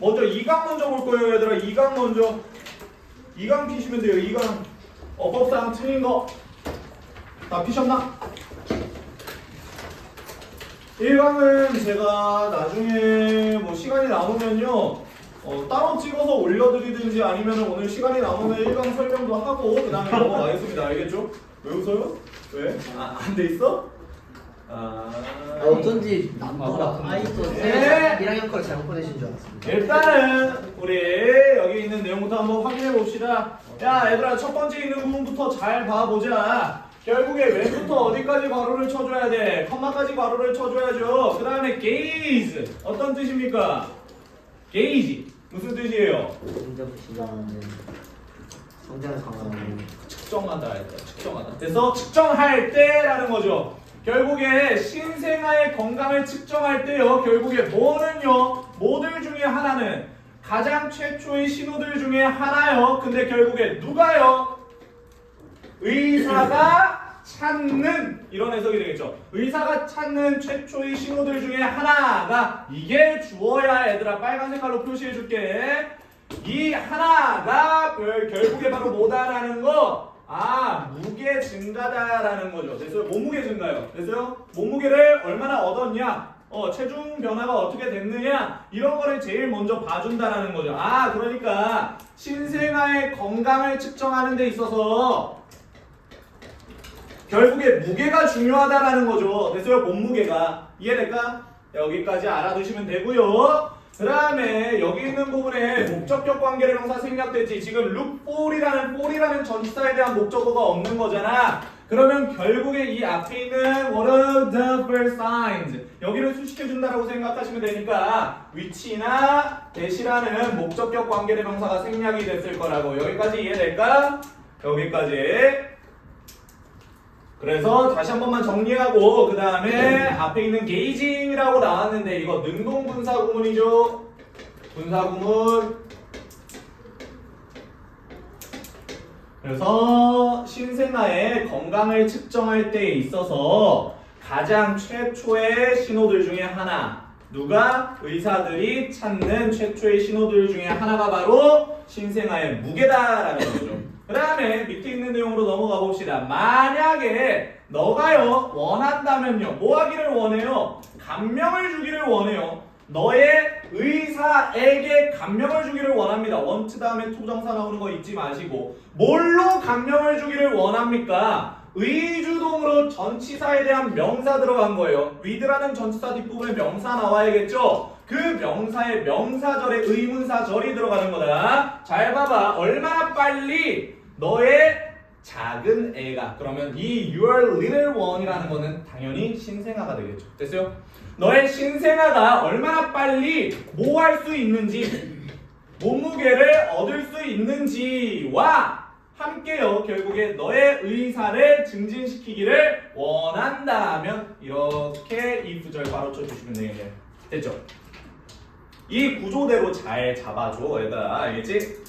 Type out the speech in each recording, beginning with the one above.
먼저 2강 먼저 볼 거예요, 얘들아. 2강 먼저. 2강 피시면 돼요. 2강. 어법상 틀린 거. 다 피셨나? 1강은 제가 나중에 뭐 시간이 남으면요. 따로 찍어서 올려드리든지 아니면 오늘 시간이 남으면 1강 설명도 하고 그 다음에 넘어가겠습니다. 알겠죠? 왜 웃어요? 왜? 안 돼 있어? 어쩐지 남더라. 아이도 네. 1학년 걸 잘못 보내신 줄 알았습니다. 일단은 우리 여기 있는 내용부터 한번 확인해 봅시다. 야 얘들아, 첫 번째 있는 부분부터 잘 봐보자. 결국에 왼부터 어디까지 괄호를 쳐줘야 돼? 컴마까지 괄호를 쳐줘야죠. 그 다음에 gaze 어떤 뜻입니까? gauge 무슨 뜻이에요? 성장을 강화하는 측정한다 했다. 측정한다. 그래서 측정할 때라는 거죠. 결국에 신생아의 건강을 측정할 때요. 결국에 뭐는요? 뭐들 중에 하나는 가장 최초의 신호들 중에 하나요. 근데 결국에 누가요? 의사가 찾는 이런 해석이 되겠죠. 의사가 찾는 최초의 신호들 중에 하나가 이게 주어야 얘들아. 빨간 색깔로 표시해 줄게. 이 하나가 결국에 바로 뭐다라는 거. 무게 증가다라는 거죠. 됐어요? 몸무게 증가요. 됐어요? 몸무게를 얼마나 얻었냐? 체중 변화가 어떻게 됐느냐? 이런 거를 제일 먼저 봐준다라는 거죠. 그러니까 신생아의 건강을 측정하는 데 있어서 결국에 무게가 중요하다라는 거죠. 됐어요? 몸무게가. 이해될까? 여기까지 알아두시면 되고요. 그 다음에 여기 있는 부분에 목적격 관계를 명사 생략됐지. 지금 look for이라는 전치사에 대한 목적어가 없는 거잖아. 그러면 결국에 이 앞에 있는 what are the first signs 여기를 수식해준다라고 생각하시면 되니까 위치나 대시라는 목적격 관계를 명사가 생략이 됐을 거라고. 여기까지 이해될까? 여기까지. 그래서 다시 한 번만 정리하고 그 다음에 앞에 있는 게이징이라고 나왔는데 이거 능동분사구문이죠. 분사구문. 그래서 신생아의 건강을 측정할 때에 있어서 가장 최초의 신호들 중에 하나. 누가? 의사들이 찾는 최초의 신호들 중에 하나가 바로 신생아의 무게다라는 거죠. 그 다음에 밑에 있는 내용으로 넘어가 봅시다. 만약에 너가요 원한다면요 뭐 하기를 원해요? 감명을 주기를 원해요. 너의 의사에게 감명을 주기를 원합니다. want 다음에 투정사 나오는 거 잊지 마시고. 뭘로 감명을 주기를 원합니까? 의주동으로 전치사에 대한 명사 들어간 거예요. with라는 전치사 뒷부분에 명사 나와야겠죠? 그 명사의 명사절에 의문사절이 들어가는 거다. 잘 봐봐. 얼마나 빨리 너의 작은 애가, 그러면 이 your little one이라는 거는 당연히 신생아가 되겠죠. 됐어요? 너의 신생아가 얼마나 빨리 뭐 할 수 있는지, 몸무게를 얻을 수 있는지와 함께요. 결국에 너의 의사를 증진시키기를 원한다면 이렇게 이 구절 바로 쳐주시면 되겠네요. 됐죠? 이 구조대로 잘 잡아줘 얘들아. 알겠지?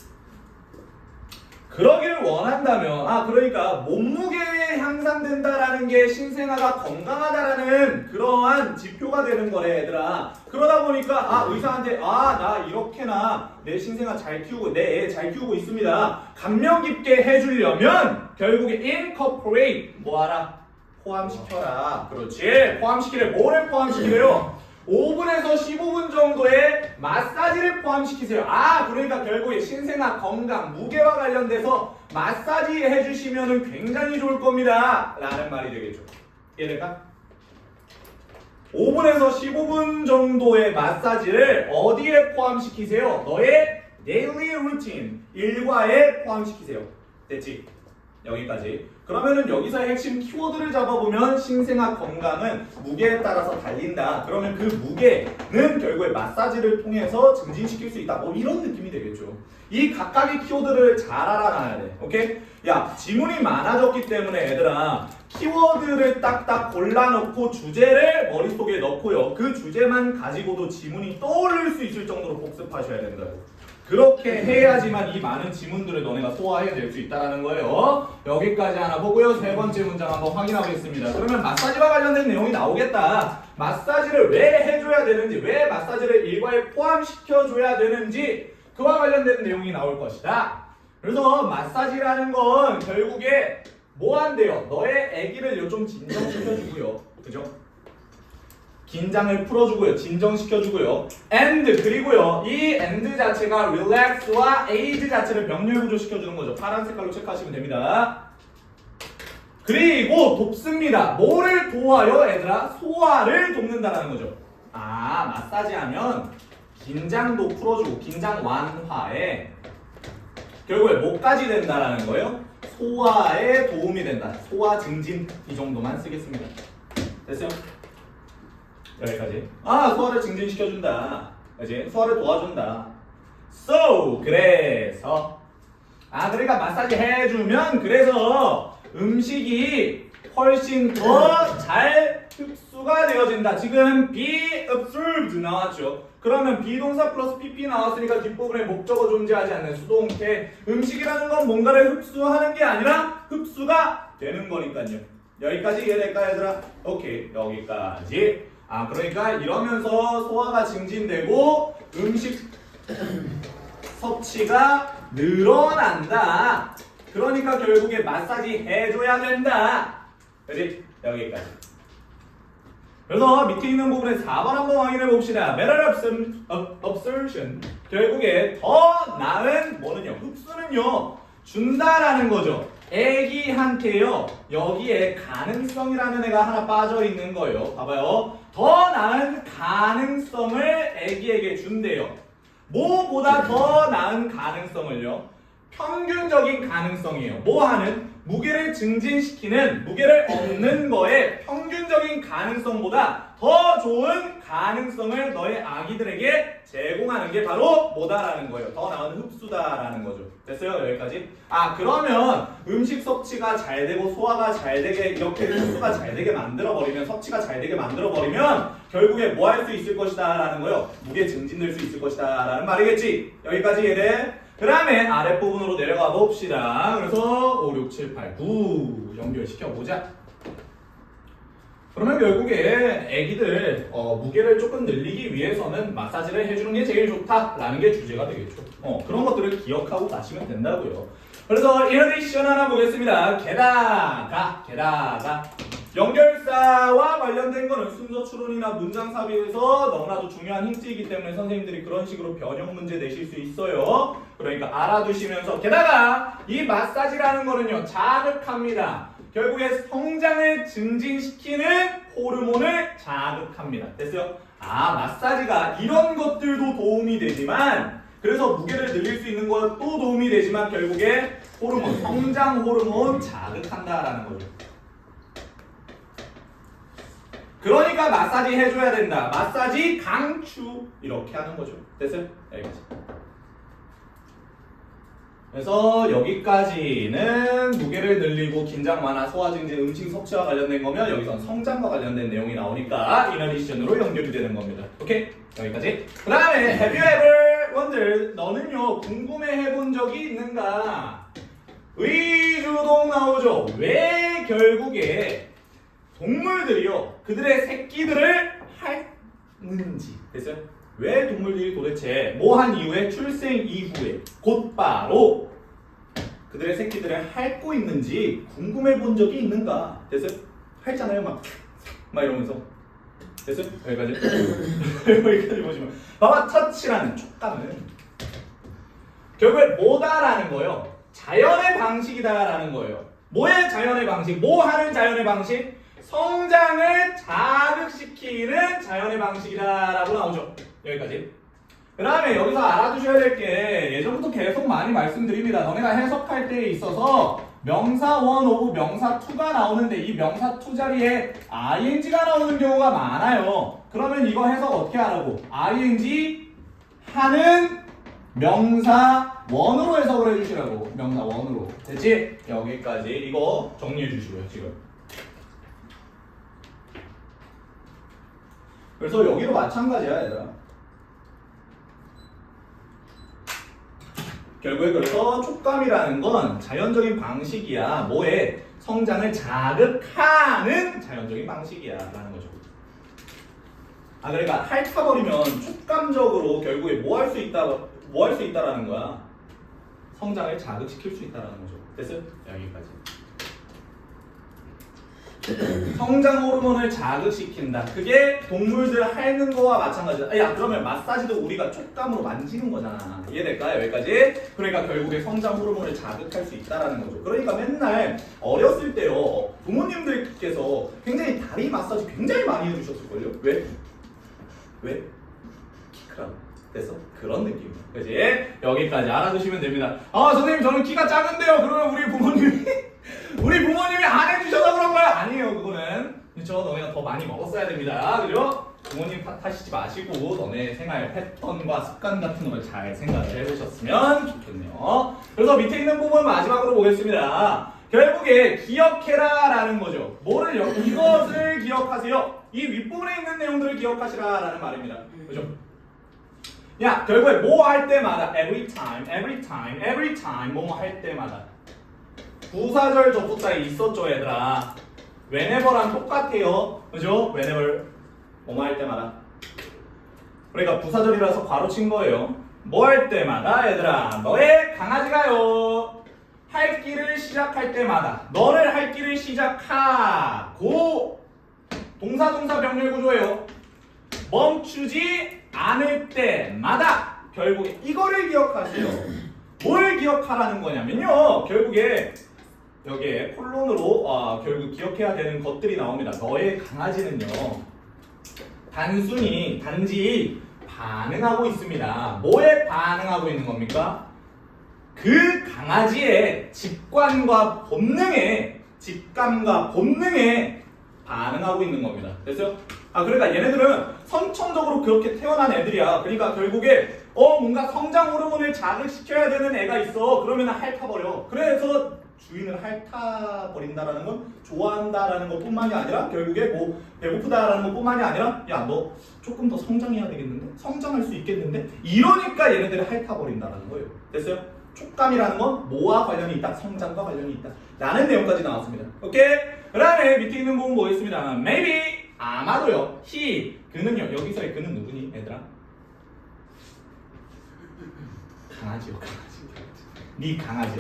그러기를 원한다면 그러니까 몸무게 향상된다라는 게 신생아가 건강하다라는 그러한 지표가 되는 거래 얘들아. 그러다 보니까 의사한테 나 이렇게나 내 신생아 잘 키우고 내 애 잘 키우고 있습니다. 감명 깊게 해주려면 결국에 incorporate 뭐하라? 포함시켜라. 그렇지. 포함시키래. 뭐를 포함시키래요? 5분에서 15분 정도의 마사지를 포함시키세요. 그러니까 결국에 신생아 건강, 무게와 관련돼서 마사지 해주시면 굉장히 좋을 겁니다. 라는 말이 되겠죠. 이해될까? 5분에서 15분 정도의 마사지를 어디에 포함시키세요? 너의 daily routine, 일과에 포함시키세요. 됐지? 여기까지. 그러면은 여기서의 핵심 키워드를 잡아보면 신생아 건강은 무게에 따라서 달린다. 그러면 그 무게는 결국에 마사지를 통해서 증진시킬 수 있다. 뭐 이런 느낌이 되겠죠. 이 각각의 키워드를 잘 알아놔야 돼. 오케이? 야, 지문이 많아졌기 때문에 얘들아 키워드를 딱딱 골라놓고 주제를 머릿속에 넣고요. 그 주제만 가지고도 지문이 떠오를 수 있을 정도로 복습하셔야 된다고. 그렇게 해야지만 이 많은 지문들을 너네가 소화해낼 수 있다는 거예요. 여기까지 하나 보고요. 세 번째 문장 한번 확인하겠습니다. 그러면 마사지와 관련된 내용이 나오겠다. 마사지를 왜 해줘야 되는지, 왜 마사지를 일과에 포함시켜줘야 되는지 그와 관련된 내용이 나올 것이다. 그래서 마사지라는 건 결국에 뭐 한대요? 너의 아기를 좀 진정시켜주고요. 그죠? 긴장을 풀어주고요. 진정시켜주고요. and 그리고요. 이 and 자체가 relax와 age 자체를 병렬구조시켜주는 거죠. 파란 색깔로 체크하시면 됩니다. 그리고 돕습니다. 뭐를 도와요, 얘들아? 소화를 돕는다라는 거죠. 아, 마사지하면 긴장도 풀어주고 긴장 완화에 결국에 뭐까지 된다라는 거예요? 소화에 도움이 된다. 소화 증진 이 정도만 쓰겠습니다. 됐어요? 여기까지. 아, 소화를 증진시켜준다. 그지? 소화를 도와준다. So, 그래서. 아, 그러니까 마사지 해주면 그래서 음식이 훨씬 더 잘 흡수가 되어진다. 지금 be absorbed 나왔죠. 그러면 비동사 플러스 pp 나왔으니까 뒷부분에 목적어 존재하지 않는 수동태. 음식이라는 건 뭔가를 흡수하는 게 아니라 흡수가 되는 거니까요. 여기까지 이해될까, 얘들아? 오케이, 여기까지. 아, 그러니까 이러면서 소화가 증진되고 음식 섭취가 늘어난다. 그러니까 결국에 마사지 해줘야 된다. 그지? 여기까지. 그래서 밑에 있는 부분에 4번 한번 확인해 봅시다. Better absorption. 결국에 더 나은 뭐는요? 흡수는요. 준다라는 거죠. 애기한테요. 여기에 가능성이라는 애가 하나 빠져 있는 거예요. 봐봐요. 더 나은 가능성을 애기에게 준대요. 뭐보다 더 나은 가능성을요? 평균적인 가능성이에요. 뭐 하는? 무게를 증진시키는, 무게를 얻는 거에 평균적인 가능성보다 더 좋은 가능성을 너의 아기들에게 제공하는 게 바로 뭐다라는 거예요. 더 나은 흡수다라는 거죠. 됐어요? 여기까지? 아, 그러면 음식 섭취가 잘 되고 소화가 잘 되게 이렇게 흡수가 잘 되게 만들어버리면, 섭취가 잘 되게 만들어버리면 결국에 뭐 할 수 있을 것이다 라는 거예요. 무게 증진될 수 있을 것이다 라는 말이겠지. 여기까지 이해돼? 그 다음에 아랫부분으로 내려가 봅시다. 그래서 5, 6, 7, 8, 9 연결시켜보자. 그러면 결국에 애기들 무게를 조금 늘리기 위해서는 마사지를 해주는 게 제일 좋다라는 게 주제가 되겠죠. 그런 것들을 기억하고 가시면 된다고요. 그래서 이너디션 하나 보겠습니다. 게다가 연결사와 관련된 거는 순서 추론이나 문장 삽입에서 너무나도 중요한 힌트이기 때문에 선생님들이 그런 식으로 변형 문제 내실 수 있어요. 그러니까 알아두시면서 게다가 이 마사지라는 거는요 자극합니다. 결국에 성장을 증진시키는 호르몬을 자극합니다. 됐어요? 아, 마사지가 이런 것들도 도움이 되지만 그래서 무게를 늘릴 수 있는 것도 도움이 되지만 결국에 호르몬, 성장 호르몬 자극한다라는 거죠. 그러니까 마사지 해줘야 된다. 마사지 강추 이렇게 하는 거죠. 됐어요? 여기까지. 그래서 여기까지는 무게를 늘리고 긴장 완화, 소화 증진, 음식 섭취와 관련된 거면 여기선 성장과 관련된 내용이 나오니까 이너디션으로 연결이 되는 겁니다. 오케이? 여기까지. 그 다음에 Have you ever wondered? 너는요 궁금해 해본 적이 있는가? 의주동 나오죠. 왜 결국에 동물들이요 그들의 새끼들을 핥는지. 됐어요? 왜 동물들이 도대체 뭐 한 이후에 출생 이후에 곧바로 그들의 새끼들을 핥고 있는지 궁금해 본 적이 있는가? 됐어요? 핥잖아요 막 이러면서. 됐어요? 여기까지. 여기까지 보시면 봐봐. 터치라는 촉감은 결국에 뭐다라는 거예요. 자연의 방식이다라는 거예요. 뭐의 자연의 방식? 뭐 하는 자연의 방식? 성장을 자극시키는 자연의 방식이다라고 나오죠. 여기까지. 그 다음에 여기서 알아두셔야 될 게 예전부터 계속 많이 말씀드립니다. 너네가 해석할 때에 있어서 명사 원 오브 명사 투가 나오는데 이 명사 투 자리에 ing가 나오는 경우가 많아요. 그러면 이거 해석 어떻게 하라고? ing 하는 명사 원으로 해석을 해주시라고. 명사 원으로. 됐지? 여기까지. 이거 정리해 주시고요. 지금. 그래서 여기도 마찬가지야, 얘들아. 결국에 그래서 촉감이라는 건 자연적인 방식이야. 뭐에? 성장을 자극하는 자연적인 방식이야 라는 거죠. 그러니까 핥아버리면 촉감적으로 결국에 뭐 할 수 있다라는 거야. 성장을 자극시킬 수 있다라는 거죠. 됐어요? 여기까지. 성장 호르몬을 자극시킨다. 그게 동물들 핥는 거와 마찬가지다. 야, 그러면 마사지도 우리가 촉감으로 만지는 거잖아. 이해될까요? 여기까지? 그러니까 결국에 성장 호르몬을 자극할 수 있다라는 거죠. 그러니까 맨날 어렸을 때요, 부모님들께서 굉장히 다리 마사지 굉장히 많이 해주셨을걸요? 왜? 키 크라고. 됐어? 그런 느낌이야. 그치? 여기까지 알아두시면 됩니다. 선생님 저는 키가 작은데요. 그러면 우리 부모님이 안 해주셔서 그런 거야. 아니에요, 그거는. 그렇죠? 너네가 더 많이 먹었어야 됩니다. 그죠? 부모님 탓하시지 마시고 너네 생활 패턴과 습관 같은 걸 잘 생각을 해보셨으면 좋겠네요. 그래서 밑에 있는 부분 마지막으로 보겠습니다. 결국에 기억해라라는 거죠. 뭐를요? 이것을 기억하세요. 이 윗부분에 있는 내용들을 기억하시라라는 말입니다. 그죠? 야, 결국에 뭐 할 때마다 every time 뭐 할 때마다 부사절 접속사에 있었죠, 얘들아. whenever랑 똑같아요. 그죠? whenever 뭐 할 때마다. 그러니까 부사절이라서 괄호 친 거예요. 뭐 할 때마다 얘들아, 너의 강아지가요, 할 길을 시작할 때마다, 너를 할 길을 시작하고, 동사 병렬 구조예요. 멈추지 않을 때마다. 결국에 이거를 기억하세요. 뭘 기억하라는 거냐면요, 결국에 여기에 콜론으로 결국 기억해야 되는 것들이 나옵니다. 너의 강아지는요, 단지 반응하고 있습니다. 뭐에 반응하고 있는 겁니까? 그 강아지의 직감과 본능에 반응하고 있는 겁니다. 됐어요? 그러니까 얘네들은 선천적으로 그렇게 태어난 애들이야. 그러니까 결국에 뭔가 성장 호르몬을 자극시켜야 되는 애가 있어. 그러면 핥아버려. 그래서 주인을 핥아버린다라는 건 좋아한다라는 것뿐만이 아니라 결국에 뭐 배고프다라는 것뿐만이 아니라 야, 너 조금 더 성장해야 되겠는데? 성장할 수 있겠는데? 이러니까 얘네들을 핥아버린다라는 거예요. 됐어요? 촉감이라는 건 뭐와 관련이 있다? 성장과 관련이 있다 라는 내용까지 나왔습니다. 오케이? 그 다음에 밑에 있는 부분 보겠습니다. Maybe 아마도요. he 그는요. 여기서의 그는 누구니? 얘들아? 강아지요. 네 강아지.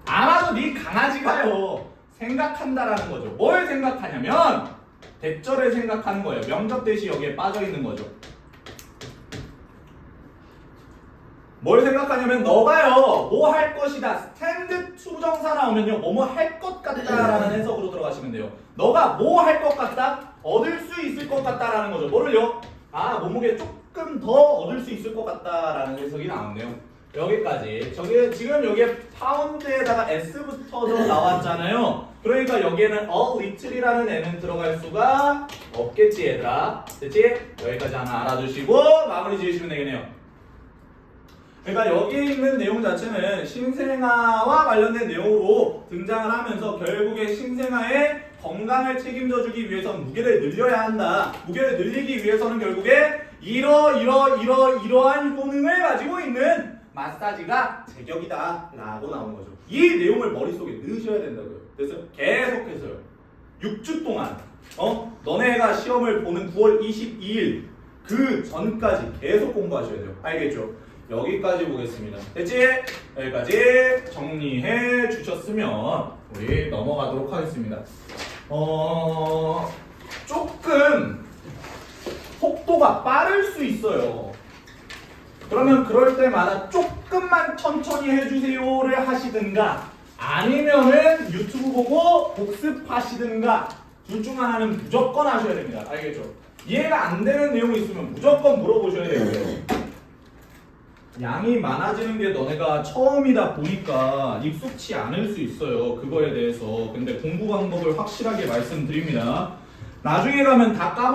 아마도 네 강아지가요, 생각한다라는 거죠. 뭘 생각하냐면 대절을 생각하는 거예요. 명적 대시 여기에 빠져 있는 거죠. 뭘 생각하냐면 너가요 뭐 할 것이다. 스탠드 투정사 나오면요 뭐뭐 할 것 같다라는 해석으로 들어가시면 돼요. 너가 뭐 할 것 같다? 얻을 수 있을 것 같다라는 거죠. 뭐를요? 몸무게 조금 더 얻을 수 있을 것 같다라는 해석이 나왔네요. 여기까지. 지금 여기에 파운드에다가 s부터도 나왔잖아요. 그러니까 여기에는 a little이라는 애는 들어갈 수가 없겠지, 얘들아. 됐지? 여기까지 하나 알아두시고 마무리 지으시면 되겠네요. 그러니까 여기에 있는 내용 자체는 신생아와 관련된 내용으로 등장을 하면서 결국에 신생아의 건강을 책임져주기 위해서는 무게를 늘려야 한다. 무게를 늘리기 위해서는 결국에 이러한 효능을 가지고 있는 마사지가 제격이다 라고 나온 거죠. 이 내용을 머릿속에 넣으셔야 된다고요. 그래서 계속해서요. 6주 동안 너네가 시험을 보는 9월 22일 그 전까지 계속 공부하셔야 돼요. 알겠죠? 여기까지 보겠습니다. 됐지? 여기까지 정리해 주셨으면 우리 넘어가도록 하겠습니다. 조금 속도가 빠를 수 있어요. 그러면 그럴 때마다 조금만 천천히 해주세요를 하시든가 아니면은 유튜브 보고 복습하시든가 둘 중 하나는 무조건 하셔야 됩니다. 알겠죠? 이해가 안 되는 내용이 있으면 무조건 물어보셔야 되고요. 양이 많아지는 게 너네가 처음이다 보니까 익숙치 않을 수 있어요. 그거에 대해서. 근데 공부 방법을 확실하게 말씀드립니다. 나중에 가면 다 까먹